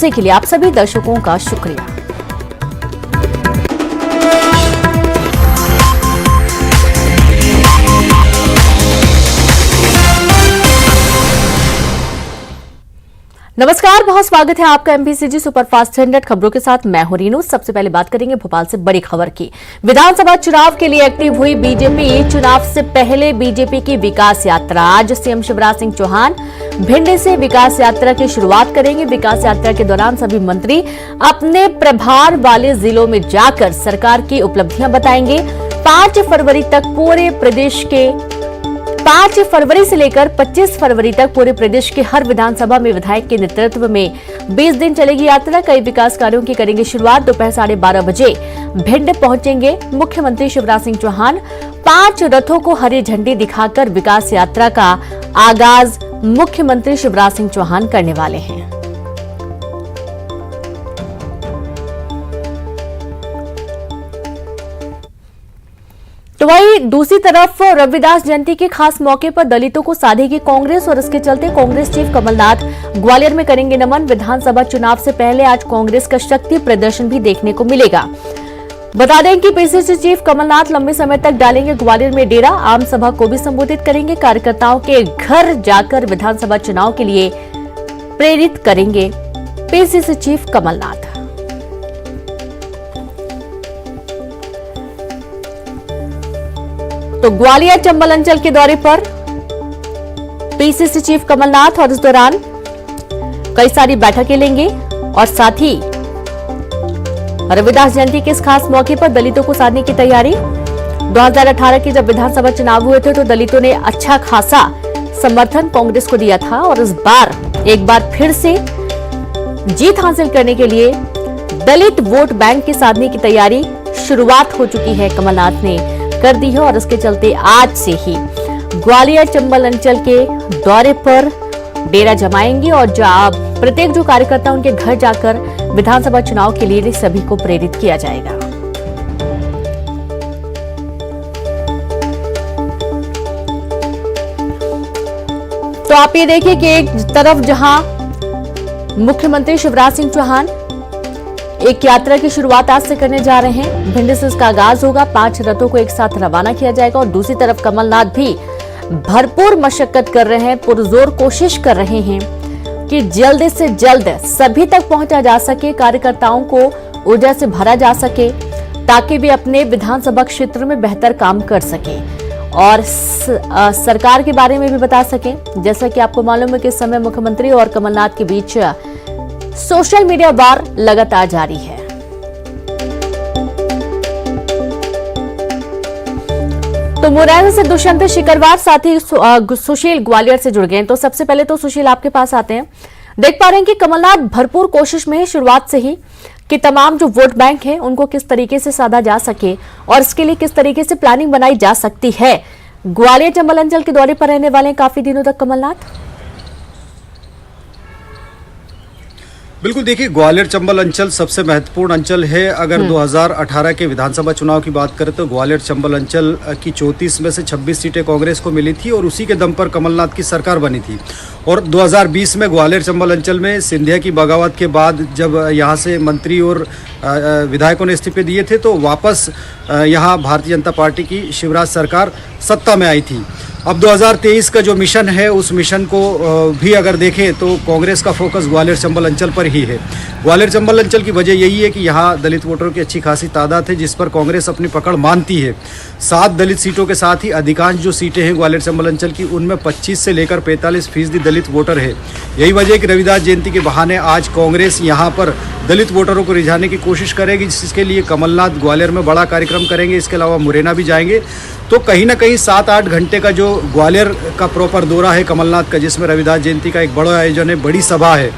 के लिए आप सभी दर्शकों का शुक्रिया। नमस्कार, बहुत स्वागत है आपका एमपीसीजी सुपरफास्ट 100 खबरों के साथ। मैं हूं रीनू। सबसे पहले बात करेंगे भोपाल से बड़ी खबर की। विधानसभा चुनाव के लिए एक्टिव हुई बीजेपी। चुनाव से पहले बीजेपी की विकास यात्रा। आज सीएम शिवराज सिंह चौहान भिंड से विकास यात्रा की शुरुआत करेंगे। विकास यात्रा के दौरान सभी मंत्री अपने प्रभार वाले जिलों में जाकर सरकार की उपलब्धियां बताएंगे। 5 फरवरी से लेकर 25 फरवरी तक पूरे प्रदेश के हर विधानसभा में विधायक के नेतृत्व में 20 दिन चलेगी यात्रा। कई विकास कार्यों की करेंगे शुरुआत। दोपहर 12:30 बजे भिंड पहुंचेंगे मुख्यमंत्री शिवराज सिंह चौहान। 5 रथों को हरी झंडी दिखाकर विकास यात्रा का आगाज मुख्यमंत्री शिवराज सिंह चौहान करने वाले हैं। तो वहीं दूसरी तरफ रविदास जयंती के खास मौके पर दलितों को साधेगी कांग्रेस और इसके चलते कांग्रेस चीफ कमलनाथ ग्वालियर में करेंगे नमन। विधानसभा चुनाव से पहले आज कांग्रेस का शक्ति प्रदर्शन भी देखने को मिलेगा। बता दें कि पीसीसी चीफ कमलनाथ लंबे समय तक डालेंगे ग्वालियर में डेरा। आम सभा को भी संबोधित करेंगे। कार्यकर्ताओं के घर जाकर विधानसभा चुनाव के लिए प्रेरित करेंगे पीसीसी चीफ कमलनाथ। तो ग्वालियर चंबल अंचल के दौरे पर पीसीसी चीफ कमलनाथ और इस दौरान कई सारी बैठकें लेंगे और साथ ही रविदास जयंती के इस खास मौके पर दलितों को साधने की तैयारी। 2018 के जब विधानसभा चुनाव हुए थे तो दलितों ने अच्छा खासा समर्थन कांग्रेस को दिया था और इस बार एक बार फिर से जीत हासिल करने के लिए दलित वोट बैंक के साधने की तैयारी शुरुआत हो चुकी है। कमलनाथ ने कर दी है और इसके चलते आज से ही ग्वालियर चंबल अंचल के दौरे पर डेरा जमाएंगे और प्रत्येक जो कार्यकर्ता उनके घर जाकर विधानसभा चुनाव के लिए सभी को प्रेरित किया जाएगा। तो आप ये देखिए कि एक तरफ जहां मुख्यमंत्री शिवराज सिंह चौहान एक यात्रा की शुरुआत आज से करने जा रहे हैं। भिंड से इसका आगाज होगा। 5 रथों को एक साथ रवाना किया जाएगा और दूसरी तरफ कमलनाथ भी भरपूर मशक्कत कर रहे हैं, पुरजोर कोशिश कर रहे हैं कि जल्द से जल्द सभी तक पहुंचा जा सके, कार्यकर्ताओं को ऊर्जा से भरा जा सके ताकि वे अपने विधानसभा क्षेत्र में बेहतर काम कर सके और सरकार के बारे में भी बता सके। जैसा कि आपको मालूम है कि इस समय मुख्यमंत्री और कमलनाथ के बीच सोशल मीडिया वार लगातार जारी है। तो मुरैना से दुष्यंत शिकरवार साथ ही सुशील ग्वालियर से जुड़ गए हैं। तो सबसे पहले तो सुशील आपके पास आते हैं। देख पा रहे हैं कि कमलनाथ भरपूर कोशिश में है शुरुआत से ही कि तमाम जो वोट बैंक है उनको किस तरीके से साधा जा सके और इसके लिए किस तरीके से प्लानिंग बनाई जा सकती है। ग्वालियर चंबल अंचल के दौरे पर रहने वाले हैं काफी दिनों तक कमलनाथ। बिल्कुल, देखिए ग्वालियर चंबल अंचल सबसे महत्वपूर्ण अंचल है। अगर 2018 के विधानसभा चुनाव की बात करें तो ग्वालियर चंबल अंचल की 34 में से 26 सीटें कांग्रेस को मिली थी और उसी के दम पर कमलनाथ की सरकार बनी थी। और 2020 में ग्वालियर चंबल अंचल में सिंधिया की बगावत के बाद जब यहाँ से मंत्री और विधायकों ने इस्तीफे दिए थे तो वापस यहाँ भारतीय जनता पार्टी की शिवराज सरकार सत्ता में आई थी। अब 2023 का जो मिशन है उस मिशन को भी अगर देखें तो कांग्रेस का फोकस ग्वालियर चंबल अंचल पर ही है। ग्वालियर चंबल अंचल की वजह यही है कि यहाँ दलित वोटरों की अच्छी खासी तादाद है जिस पर कांग्रेस अपनी पकड़ मानती है। 7 दलित सीटों के साथ ही अधिकांश जो सीटें हैं ग्वालियर चंबल अंचल की उनमें 25 से लेकर 45% दलित वोटर है। यही वजह है कि रविदास जयंती के बहाने आज कांग्रेस यहाँ पर दलित वोटरों को रिझाने की कोशिश करेगी, जिसके लिए कमलनाथ ग्वालियर में बड़ा कार्यक्रम करेंगे। इसके अलावा मुरैना भी जाएंगे। तो कहीं ना कहीं 7-8 घंटे का जो ग्वालियर का प्रॉपर दौरा है कमलनाथ का, जिसमें रविदास जयंती का एक बड़ा आयोजन है, बड़ी सभा है,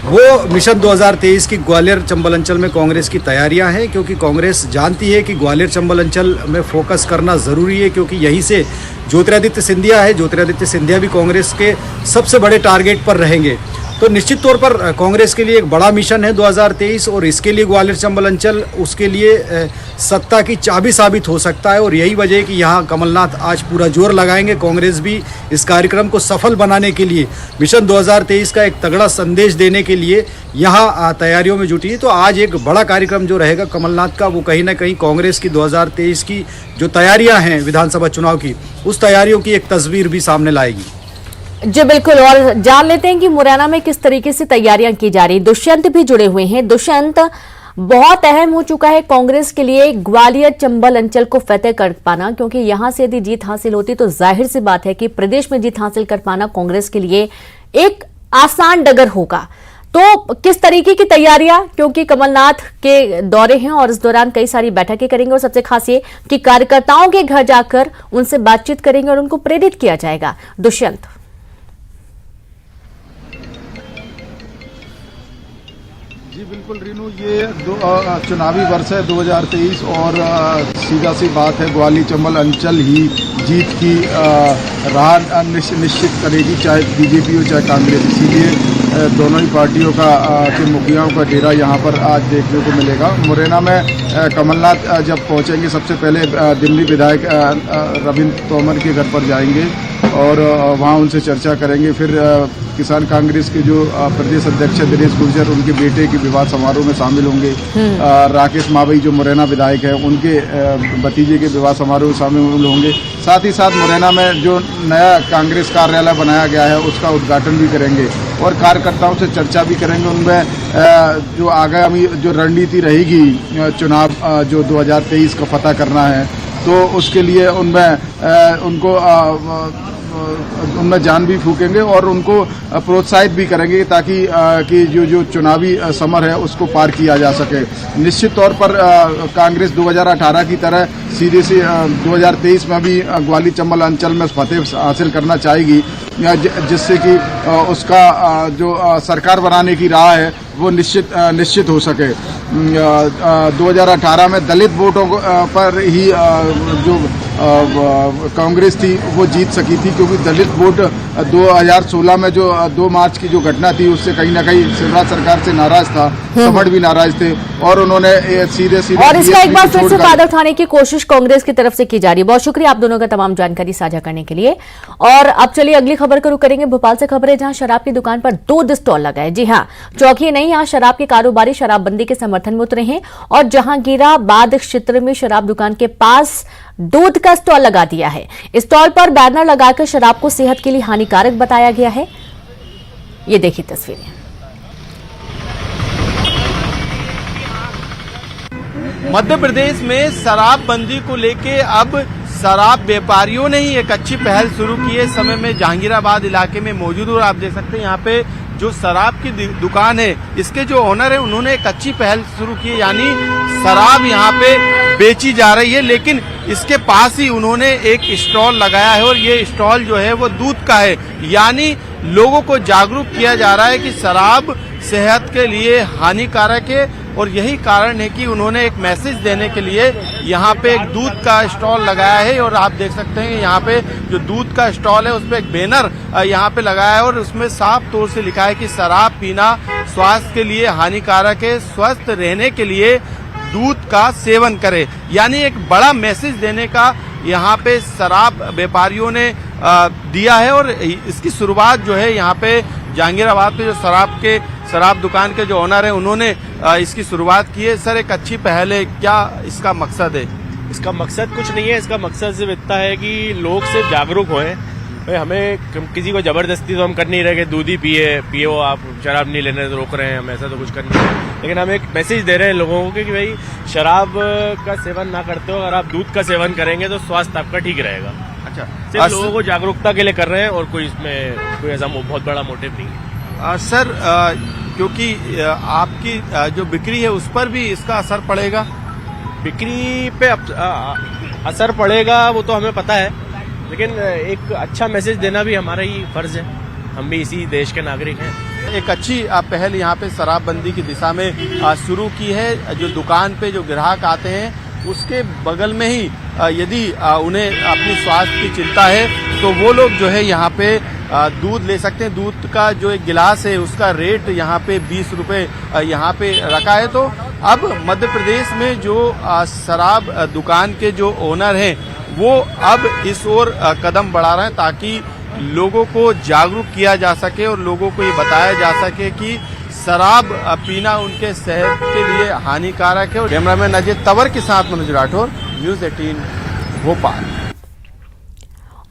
वो मिशन 2023 की ग्वालियर चंबल अंचल में कांग्रेस की तैयारियां हैं। क्योंकि कांग्रेस जानती है कि ग्वालियर चंबल अंचल में फोकस करना ज़रूरी है क्योंकि यहीं से ज्योतिरादित्य सिंधिया है। ज्योतिरादित्य सिंधिया भी कांग्रेस के सबसे बड़े टारगेट पर रहेंगे। तो निश्चित तौर पर कांग्रेस के लिए एक बड़ा मिशन है 2023 और इसके लिए ग्वालियर चंबल अंचल उसके लिए सत्ता की चाबी साबित हो सकता है और यही वजह है कि यहाँ कमलनाथ आज पूरा जोर लगाएंगे। कांग्रेस भी इस कार्यक्रम को सफल बनाने के लिए मिशन 2023 का एक तगड़ा संदेश देने के लिए यहाँ तैयारियों में जुटी है। तो आज एक बड़ा कार्यक्रम जो रहेगा कमलनाथ का, वो कहीं ना कहीं कांग्रेस की 2023 की जो तैयारियां हैं विधानसभा चुनाव की, उस तैयारियों की एक तस्वीर भी सामने लाएगी। जी बिल्कुल, और जान लेते हैं कि मुरैना में किस तरीके से तैयारियां की जा रही। दुष्यंत भी जुड़े हुए हैं। दुष्यंत, बहुत अहम हो चुका है कांग्रेस के लिए ग्वालियर चंबल अंचल को फतेह कर पाना, क्योंकि यहां से यदि जीत हासिल होती तो जाहिर सी बात है कि प्रदेश में जीत हासिल कर पाना कांग्रेस के लिए एक आसान डगर होगा। तो किस तरीके की तैयारियां, क्योंकि कमलनाथ के दौरे हैं और इस दौरान कई सारी बैठकें करेंगे और सबसे खास ये कि कार्यकर्ताओं के घर जाकर उनसे बातचीत करेंगे और उनको प्रेरित किया जाएगा। दुष्यंत। जी बिल्कुल रीनू, ये चुनावी वर्ष है 2023 और सीधा सी बात है ग्वालियर चंबल अंचल ही जीत की राह निश्चित करेगी, चाहे बीजेपी हो चाहे कांग्रेस। इसीलिए दोनों ही पार्टियों के मुखियाओं का डेरा यहाँ पर आज देखने को मिलेगा। मुरैना में कमलनाथ जब पहुँचेंगे सबसे पहले दिल्ली विधायक रविंद्र तोमर के घर पर जाएंगे और वहाँ उनसे चर्चा करेंगे। फिर किसान कांग्रेस के जो प्रदेश अध्यक्ष दिनेश गुर्जर, उनके बेटे के विवाह समारोह में शामिल होंगे। राकेश मावई जो मुरैना विधायक है, उनके भतीजे के विवाह समारोह में शामिल होंगे। साथ ही साथ मुरैना में जो नया कांग्रेस कार्यालय बनाया गया है उसका उद्घाटन भी करेंगे और कार्यकर्ताओं से चर्चा भी करेंगे। उनमें जो आगामी जो रणनीति रहेगी चुनाव जो 2023 का फतह करना है, तो उसके लिए उनमें जान भी फूकेंगे और उनको प्रोत्साहित भी करेंगे ताकि कि जो चुनावी समर है उसको पार किया जा सके। निश्चित तौर पर कांग्रेस 2018 की तरह सीधे से 2023 में भी ग्वालियर चंबल अंचल में फतेह हासिल करना चाहेगी, जिससे कि उसका जो सरकार बनाने की राह है वो निश्चित हो सके। 2018 में दलित वोटों पर ही जो कांग्रेस थी वो जीत सकी थी, क्योंकि दलित वोट 2016 में जो 2 मार्च की जो घटना थी उससे कहीं ना कहीं शिवराज सरकार से नाराज था, समझ भी नाराज थे और उन्होंने सीधे और इसका एक बार फिर से फायदा उठाने की कोशिश कांग्रेस की तरफ से की जा रही है। बहुत शुक्रिया आप दोनों का तमाम जानकारी साझा करने के लिए। और अब चलिए अगली खबर का रुख करेंगे। भोपाल से खबर है जहां शराब की दुकान पर 2 स्टॉल लगा है। जी हां, चौकी नहीं, यहां शराब के कारोबारी शराबबंदी के समर्थन में उतरे हैं और जहांगीराबाद क्षेत्र में शराब दुकान के पास दूध का स्टॉल लगा दिया है। स्टॉल पर बैनर लगाकर शराब को सेहत के लिए हानिकारक बताया गया है। ये देखिए तस्वीरें। मध्य प्रदेश में शराबबंदी को लेके अब शराब व्यापारियों ने ही एक अच्छी पहल शुरू की है। इस समय में जहांगीराबाद इलाके में मौजूद हूं और आप देख सकते हैं यहाँ पे जो शराब की दुकान है, इसके जो ओनर है उन्होंने एक अच्छी पहल शुरू की है, यानी शराब यहाँ पे बेची जा रही है, लेकिन इसके पास ही उन्होंने एक स्टॉल लगाया है और ये स्टॉल जो है वो दूध का है। यानी लोगों को जागरूक किया जा रहा है कि शराब सेहत के लिए हानिकारक है और यही कारण है कि उन्होंने एक मैसेज देने के लिए यहाँ पे एक दूध का स्टॉल लगाया है। और आप देख सकते हैं यहाँ पे जो दूध का स्टॉल है उस पे एक बैनर यहाँ पे लगाया है और उसमें साफ तौर से लिखा है कि शराब पीना स्वास्थ्य के लिए हानिकारक है, स्वस्थ रहने के लिए दूध का सेवन करें। यानी एक बड़ा मैसेज देने का यहाँ पे शराब व्यापारियों ने दिया है और इसकी शुरुआत जो है यहाँ पे जहांगीराबाद पे जो शराब दुकान के जो ओनर है उन्होंने इसकी शुरुआत की है। सर, एक अच्छी पहल है, क्या इसका मकसद है? इसका मकसद कुछ नहीं है, इसका मकसद सिर्फ इतना है कि लोग सिर्फ जागरूक होएं। हमें किसी को जबरदस्ती तो हम कर नहीं रहे कि दूध ही पियो, आप शराब नहीं लेने तो रोक रहे हैं, हम ऐसा तो कुछ कर नहीं रहे। लेकिन हम एक मैसेज दे रहे हैं लोगों को कि भाई शराब का सेवन ना करते हो, अगर आप दूध का सेवन करेंगे तो स्वास्थ्य आपका ठीक रहेगा। अच्छा, सिर्फ लोगों को जागरूकता के लिए कर रहे हैं और कोई इसमें कोई ऐसा बहुत बड़ा मोटिव नहीं है। सर, क्योंकि आपकी जो बिक्री है उस पर भी इसका असर पड़ेगा। बिक्री पे असर पड़ेगा वो तो हमें पता है, लेकिन एक अच्छा मैसेज देना भी हमारा ही फर्ज है, हम भी इसी देश के नागरिक हैं। एक अच्छी पहल यहाँ पे शराबबंदी की दिशा में शुरू की है। जो दुकान पे जो ग्राहक आते हैं उसके बगल में ही यदि उन्हें अपनी स्वास्थ्य की चिंता है तो वो लोग जो है यहाँ पे दूध ले सकते हैं। दूध का जो एक गिलास है उसका रेट यहाँ पे 20 रुपए यहाँ पे रखा है। तो अब मध्य प्रदेश में जो शराब दुकान के जो ओनर हैं वो अब इस ओर कदम बढ़ा रहे हैं ताकि लोगों को जागरूक किया जा सके और लोगों को ये बताया जा सके कि शराब पीना उनके सेहत के लिए हानिकारक है। कैमरामैन अजय तंवर के साथ मनोज राठौर, न्यूज 18 भोपाल।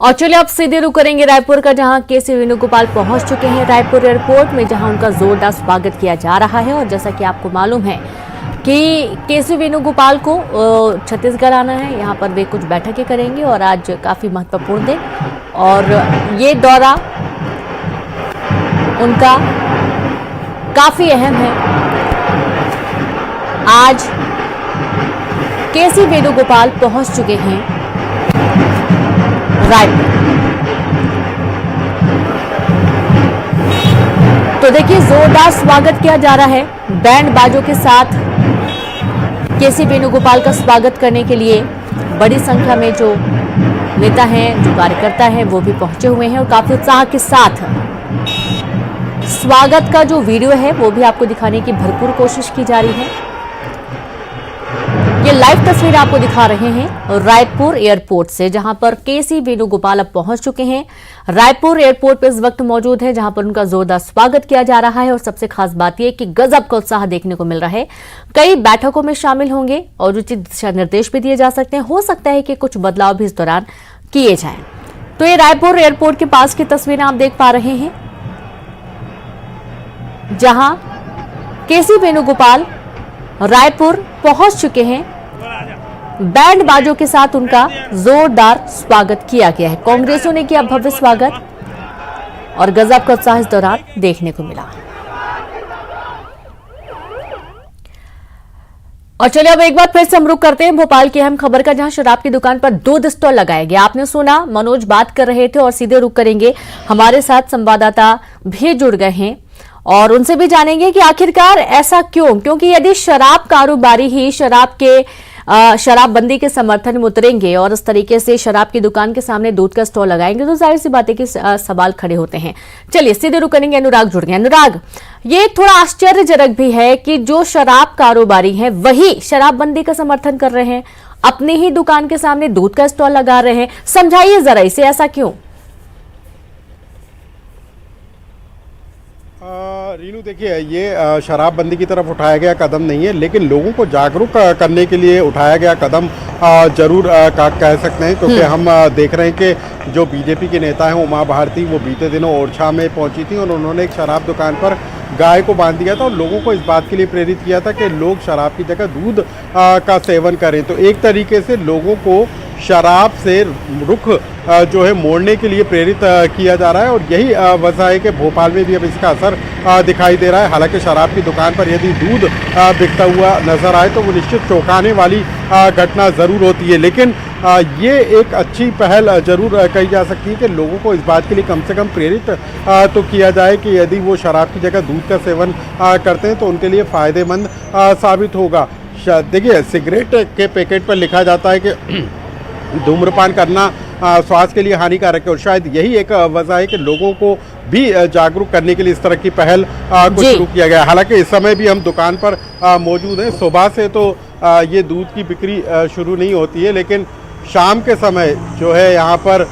और चलिए अब सीधे रुक करेंगे रायपुर का, जहां केसी वेणुगोपाल पहुंच चुके हैं रायपुर एयरपोर्ट में, जहां उनका जोरदार स्वागत किया जा रहा है। और जैसा कि आपको मालूम है कि केसी वेणुगोपाल को छत्तीसगढ़ आना है, यहाँ पर वे कुछ बैठकें करेंगे और आज काफी महत्वपूर्ण दिन और ये दौरा उनका काफी अहम है। आज केसी वेणुगोपाल पहुंच चुके हैं रायपुर। तो देखिए जोरदार स्वागत किया जा रहा है, बैंड बाजों के साथ केसी वेणुगोपाल का स्वागत करने के लिए बड़ी संख्या में जो नेता हैं, जो कार्यकर्ता हैं, वो भी पहुंचे हुए हैं और काफी उत्साह के साथ स्वागत का जो वीडियो है वो भी आपको दिखाने की भरपूर कोशिश की जा रही है। ये लाइव तस्वीर आपको दिखा रहे हैं रायपुर एयरपोर्ट से, जहां पर केसी वेणुगोपाल अब पहुंच चुके हैं। रायपुर एयरपोर्ट पर इस वक्त मौजूद है, जहां पर उनका जोरदार स्वागत किया जा रहा है और सबसे खास बात यह कि गजब का उत्साह देखने को मिल रहा है। कई बैठकों में शामिल होंगे और उचित दिशा निर्देश भी दिए जा सकते हैं। हो सकता है कि कुछ बदलाव भी इस दौरान किए जाएं। तो ये रायपुर एयरपोर्ट के पास की तस्वीरें आप देख पा रहे हैं, जहां केसी वेणुगोपाल रायपुर पहुंच चुके हैं। बैंड बाजों के साथ उनका जोरदार स्वागत किया गया है। कांग्रेसियों ने किया भव्य स्वागत और गजब का उत्साह इस दौरान देखने को मिला। और चलिए अब एक बार फिर से हम रुक करते हैं भोपाल की अहम खबर का, जहां शराब की दुकान पर 2 स्टॉल लगाए गए। आपने सुना, मनोज बात कर रहे थे और सीधे रुक करेंगे, हमारे साथ संवाददाता भी जुड़ गए हैं और उनसे भी जानेंगे कि आखिरकार ऐसा क्यों, क्योंकि यदि शराब कारोबारी ही शराबबंदी के समर्थन में उतरेंगे और इस तरीके से शराब की दुकान के सामने दूध का स्टॉल लगाएंगे तो जाहिर सी बात है कि सवाल खड़े होते हैं। चलिए सीधे रुक करेंगे, अनुराग जुड़ गए। अनुराग, ये थोड़ा आश्चर्यजनक भी है कि जो शराब कारोबारी हैं वही शराबबंदी का समर्थन कर रहे हैं, अपनी ही दुकान के सामने दूध का स्टॉल लगा रहे हैं। समझाइए जरा इसे, ऐसा क्यों? रीनू देखिए, ये शराबबंदी की तरफ उठाया गया कदम नहीं है, लेकिन लोगों को जागरूक करने के लिए उठाया गया कदम जरूर कह सकते हैं, क्योंकि हम देख रहे हैं कि जो बीजेपी के नेता हैं उमा भारती, वो बीते दिनों ओरछा में पहुंची थी और उन्होंने एक शराब दुकान पर गाय को बांध दिया था और लोगों को इस बात के लिए प्रेरित किया था कि लोग शराब की जगह दूध का सेवन करें। तो एक तरीके से लोगों को शराब से रुख जो है मोड़ने के लिए प्रेरित किया जा रहा है और यही वजह है कि भोपाल में भी अब इसका असर दिखाई दे रहा है। हालांकि शराब की दुकान पर यदि दूध बिकता हुआ नजर आए तो वो निश्चित चौंकाने वाली घटना ज़रूर होती है, लेकिन ये एक अच्छी पहल जरूर कही जा सकती है कि लोगों को इस बात के लिए कम से कम प्रेरित तो किया जाए कि यदि वो शराब की जगह दूध का सेवन करते हैं तो उनके लिए फ़ायदेमंद साबित होगा। देखिए, सिगरेट के पैकेट पर लिखा जाता है कि धूम्रपान करना स्वास्थ्य के लिए हानिकारक है और शायद यही एक वजह है कि लोगों को भी जागरूक करने के लिए इस तरह की पहल को शुरू किया गया। हालांकि इस समय भी हम दुकान पर मौजूद हैं। सुबह से तो ये दूध की बिक्री शुरू नहीं होती है, लेकिन शाम के समय जो है यहाँ पर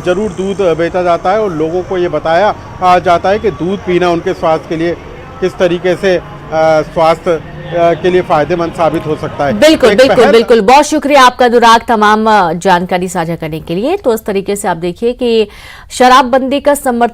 ज़रूर दूध बेचा जाता है और लोगों को ये बताया जाता है कि दूध पीना उनके स्वास्थ्य के लिए किस तरीके से स्वास्थ्य के लिए फायदेमंद साबित हो सकता है। बिल्कुल बिल्कुल बिल्कुल, बहुत शुक्रिया आपका अनुराग तमाम जानकारी साझा करने के लिए। तो इस तरीके से आप देखिए कि शराबबंदी का समर्थन